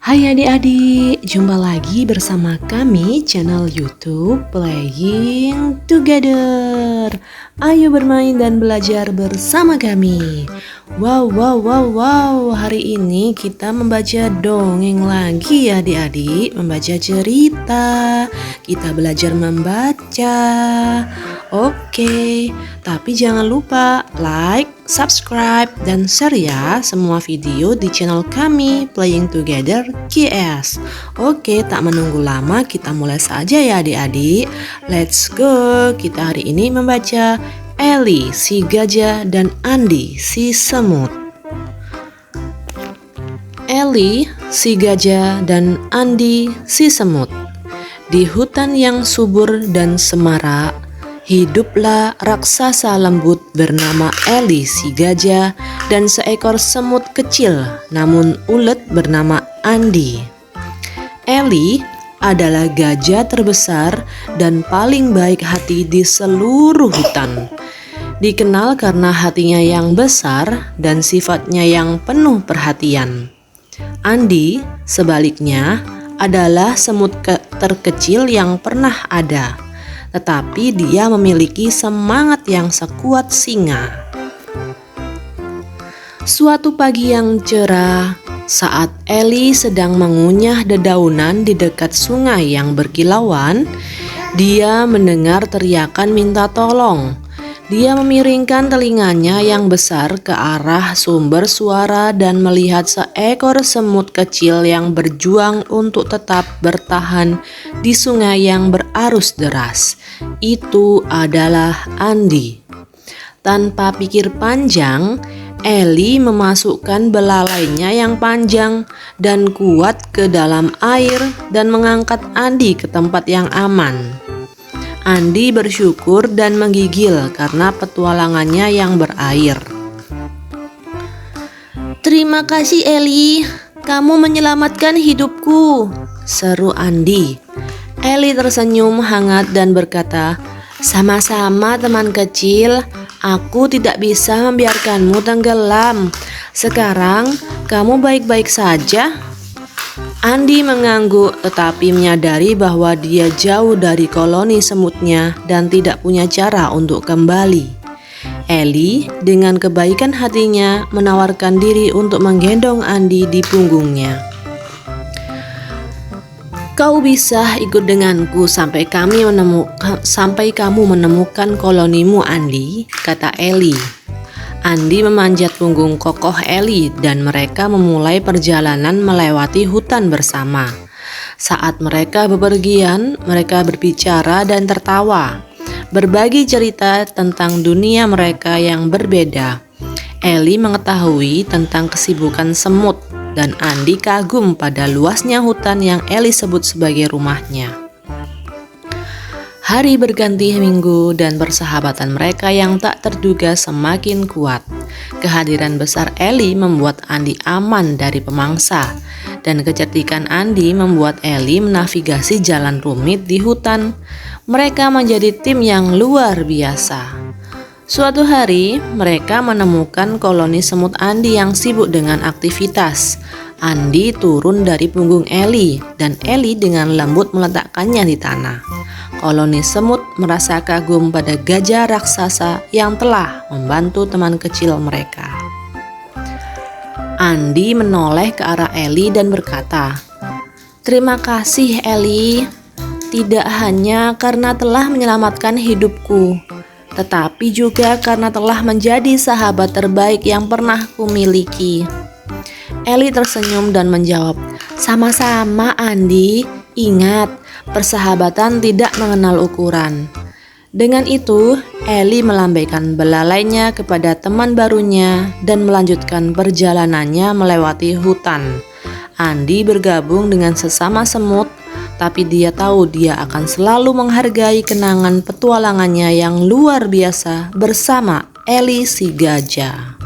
Hai adik-adik, jumpa lagi bersama kami channel YouTube Playing Together. Ayo bermain dan belajar bersama kami. Wow, hari ini kita membaca dongeng lagi ya adik-adik, membaca cerita. Kita belajar membaca. Oke, tapi jangan lupa like, subscribe, dan share ya semua video di channel kami Playing Together KS. Oke, tak menunggu lama kita mulai saja ya adik-adik. Let's go. Kita hari ini membaca Ellie si gajah dan Andy si semut. Ellie si gajah dan Andy si semut. Di hutan yang subur dan semarak, hiduplah raksasa lembut bernama Ellie si gajah dan seekor semut kecil namun ulet bernama Andy. Ellie adalah gajah terbesar dan paling baik hati di seluruh hutan. Dikenal karena hatinya yang besar dan sifatnya yang penuh perhatian. Andy, sebaliknya, adalah semut terkecil yang pernah ada. Tetapi dia memiliki semangat yang sekuat singa. Suatu pagi yang cerah, saat Ellie sedang mengunyah dedaunan di dekat sungai yang berkilauan, dia mendengar teriakan minta tolong. Dia memiringkan telinganya yang besar ke arah sumber suara dan melihat seekor semut kecil yang berjuang untuk tetap bertahan di sungai yang berarus deras. Itu adalah Andy. Tanpa pikir panjang, Ellie memasukkan belalainya yang panjang dan kuat ke dalam air dan mengangkat Andy ke tempat yang aman. Andy bersyukur dan menggigil karena petualangannya yang berair. "Terima kasih Ellie, kamu menyelamatkan hidupku," seru Andy. Ellie tersenyum hangat dan berkata, "Sama-sama teman kecil, aku tidak bisa membiarkanmu tenggelam. Sekarang kamu baik-baik saja?" Andy mengangguk tetapi menyadari bahwa dia jauh dari koloni semutnya dan tidak punya cara untuk kembali. Ellie dengan kebaikan hatinya menawarkan diri untuk menggendong Andy di punggungnya. "Kau bisa ikut denganku sampai kamu menemukan kolonimu, Andy," kata Ellie. Andy memanjat punggung kokoh Ellie dan mereka memulai perjalanan melewati hutan bersama. Saat mereka bepergian, mereka berbicara dan tertawa, berbagi cerita tentang dunia mereka yang berbeda. Ellie mengetahui tentang kesibukan semut dan Andy kagum pada luasnya hutan yang Ellie sebut sebagai rumahnya. Hari berganti minggu dan persahabatan mereka yang tak terduga semakin kuat. Kehadiran besar Ellie membuat Andy aman dari pemangsa, dan kecerdikan Andy membuat Ellie menavigasi jalan rumit di hutan. Mereka menjadi tim yang luar biasa. Suatu hari, mereka menemukan koloni semut Andy yang sibuk dengan aktivitas. Andy turun dari punggung Ellie, dan Ellie dengan lembut meletakkannya di tanah. Koloni semut merasa kagum pada gajah raksasa yang telah membantu teman kecil mereka. Andy menoleh ke arah Ellie dan berkata, "Terima kasih Ellie, tidak hanya karena telah menyelamatkan hidupku, tetapi juga karena telah menjadi sahabat terbaik yang pernah kumiliki." Ellie tersenyum dan menjawab, "Sama-sama Andy, ingat, persahabatan tidak mengenal ukuran." Dengan itu, Ellie melambaikan belalainya kepada teman barunya dan melanjutkan perjalanannya melewati hutan. Andy bergabung dengan sesama semut, tapi dia tahu dia akan selalu menghargai kenangan petualangannya yang luar biasa bersama Ellie si gajah.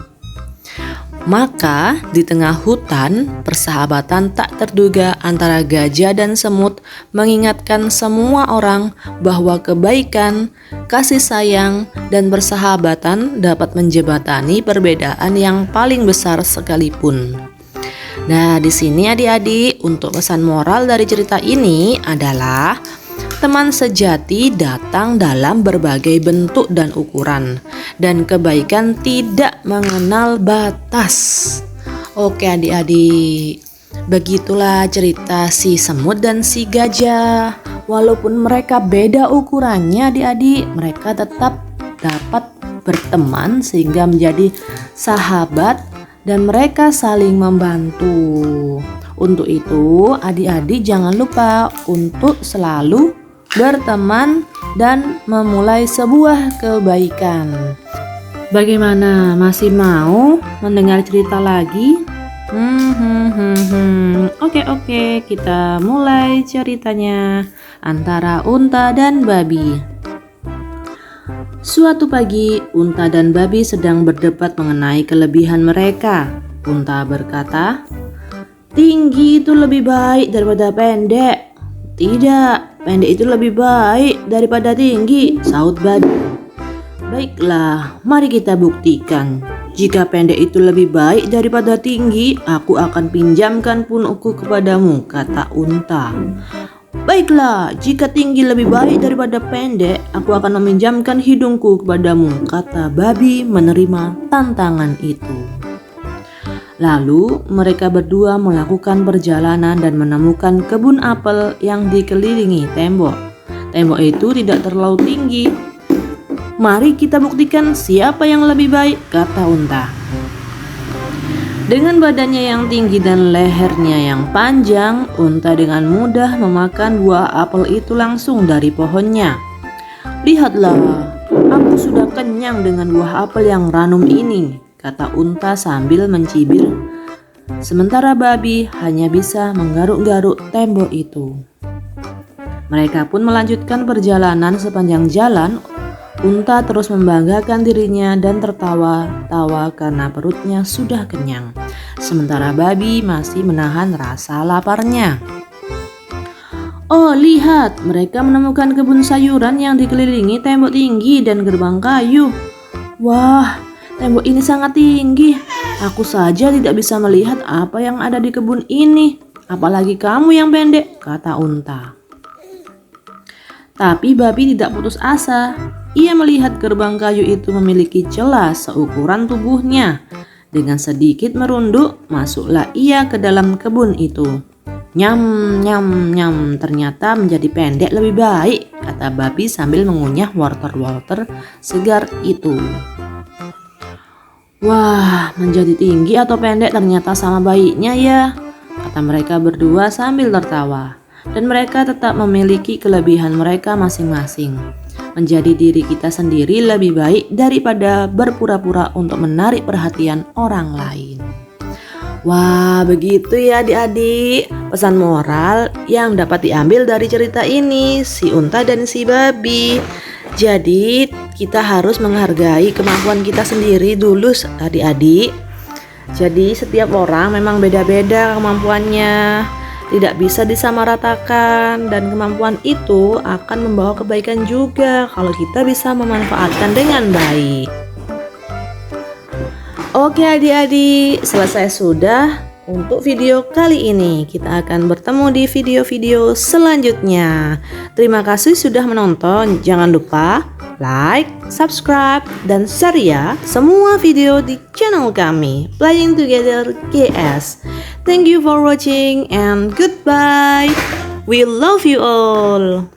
Maka di tengah hutan, persahabatan tak terduga antara gajah dan semut mengingatkan semua orang bahwa kebaikan, kasih sayang, dan persahabatan dapat menjembatani perbedaan yang paling besar sekalipun. Nah, di sini adik-adik, untuk pesan moral dari cerita ini adalah teman sejati datang dalam berbagai bentuk dan ukuran, dan kebaikan tidak mengenal batas. Oke adik-adik, begitulah cerita si semut dan si gajah. Walaupun mereka beda ukurannya adik-adik, mereka tetap dapat berteman sehingga menjadi sahabat dan mereka saling membantu. Untuk itu adik-adik jangan lupa untuk selalu berteman dan memulai sebuah kebaikan. Bagaimana, masih mau mendengar cerita lagi? Oke, kita mulai ceritanya. Antara unta dan babi. Suatu pagi, unta dan babi sedang berdebat mengenai kelebihan mereka. Unta berkata, "Tinggi itu lebih baik daripada pendek." "Tidak, pendek itu lebih baik daripada tinggi," sahut babi. "Baiklah, mari kita buktikan. Jika pendek itu lebih baik daripada tinggi, aku akan pinjamkan punukku kepadamu," kata unta. "Baiklah, jika tinggi lebih baik daripada pendek, aku akan meminjamkan hidungku kepadamu," kata babi menerima tantangan itu. Lalu mereka berdua melakukan perjalanan dan menemukan kebun apel yang dikelilingi tembok. Tembok itu tidak terlalu tinggi. "Mari kita buktikan siapa yang lebih baik," kata unta. Dengan badannya yang tinggi dan lehernya yang panjang, unta dengan mudah memakan buah apel itu langsung dari pohonnya. "Lihatlah, aku sudah kenyang dengan buah apel yang ranum ini," kata unta sambil mencibir. Sementara babi hanya bisa menggaruk-garuk tembok itu. Mereka pun melanjutkan perjalanan. Sepanjang jalan, unta terus membanggakan dirinya dan tertawa-tawa karena perutnya sudah kenyang. Sementara babi masih menahan rasa laparnya. "Oh, lihat, mereka menemukan kebun sayuran yang dikelilingi tembok tinggi dan gerbang kayu. Wah, tembok ini sangat tinggi. Aku saja tidak bisa melihat apa yang ada di kebun ini. Apalagi kamu yang pendek," kata unta. Tapi babi tidak putus asa. Ia melihat gerbang kayu itu memiliki celah seukuran tubuhnya. Dengan sedikit merunduk, masuklah ia ke dalam kebun itu. "Nyam, nyam, nyam, ternyata menjadi pendek lebih baik," kata babi sambil mengunyah wortel-wortel segar itu. "Wah, menjadi tinggi atau pendek ternyata sama baiknya ya," kata mereka berdua sambil tertawa. Dan mereka tetap memiliki kelebihan mereka masing-masing. Menjadi diri kita sendiri lebih baik daripada berpura-pura untuk menarik perhatian orang lain. Wah, begitu ya adik-adik, pesan moral yang dapat diambil dari cerita ini, si unta dan si babi. Jadi kita harus menghargai kemampuan kita sendiri dulu adik-adik. Jadi setiap orang memang beda-beda kemampuannya, tidak bisa disamaratakan, dan kemampuan itu akan membawa kebaikan juga kalau kita bisa memanfaatkan dengan baik. Oke adik-adik, selesai sudah untuk video kali ini. Kita akan bertemu di video-video selanjutnya. Terima kasih sudah menonton. Jangan lupa like, subscribe, dan share ya semua video di channel kami Playing Together GS. Thank you for watching and goodbye. We love you all.